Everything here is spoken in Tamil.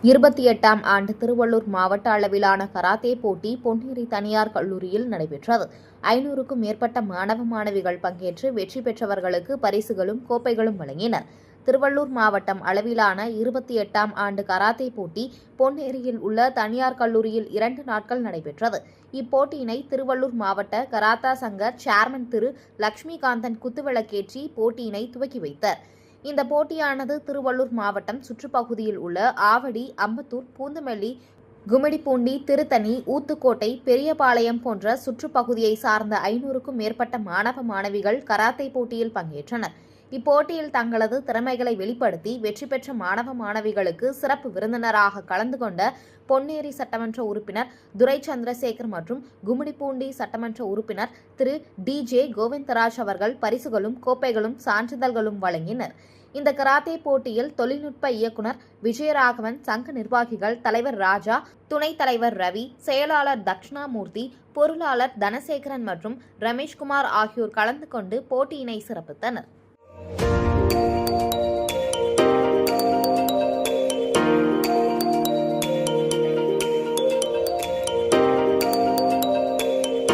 28ஆம் ஆண்டு திருவள்ளூர் மாவட்ட அளவிலான கராத்தே போட்டி பொன்னேரி தனியார் கல்லூரியில் நடைபெற்றது. 500க்கும் மேற்பட்ட மாணவ மாணவிகள் பங்கேற்று வெற்றி பெற்றவர்களுக்கு பரிசுகளும் கோப்பைகளும் வழங்கினர். திருவள்ளூர் மாவட்டம் அளவிலான 28ஆம் ஆண்டு கராத்தே போட்டி பொன்னேரியில் உள்ள தனியார் கல்லூரியில் 2 நாட்கள் நடைபெற்றது. இப்போட்டியினை திருவள்ளூர் மாவட்ட கராத்தா சங்க சேர்மன் திரு லட்சுமிகாந்தன் குத்துவிளக்கேற்றி போட்டியினை துவக்கி வைத்தார். இந்த போட்டியானது திருவள்ளூர் மாவட்டம் சுற்றுப்பகுதியில் உள்ள ஆவடி, அம்பத்தூர், பூந்தமல்லி, கும்மிடிப்பூண்டி, திருத்தணி, ஊத்துக்கோட்டை, பெரியபாளையம் போன்ற சுற்றுப்பகுதியை சார்ந்த 500க்கும் மேற்பட்ட மாணவ மாணவிகள் கராத்தே போட்டியில் பங்கேற்றனர். இப்போட்டியில் தங்களது திறமைகளை வெளிப்படுத்தி வெற்றி பெற்ற மாணவ மாணவிகளுக்கு சிறப்பு விருந்தினராக கலந்து கொண்ட பொன்னேரி சட்டமன்ற உறுப்பினர் துரை சந்திரசேகர் மற்றும் கும்மிடிப்பூண்டி சட்டமன்ற உறுப்பினர் திரு DJ கோவிந்தராஜ் அவர்கள் பரிசுகளும் கோப்பைகளும் சான்றிதழ்களும் வழங்கினர். இந்த கராத்தே போட்டியில் தொழில்நுட்ப இயக்குனர் விஜயராகவன், சங்க நிர்வாகிகள் தலைவர் ராஜா, துணைத் தலைவர் ரவி, செயலாளர் தட்சிணாமூர்த்தி, பொருளாளர் தனசேகரன் மற்றும் ரமேஷ்குமார் ஆகியோர் கலந்து கொண்டு போட்டியினை சிறப்பித்தனர்.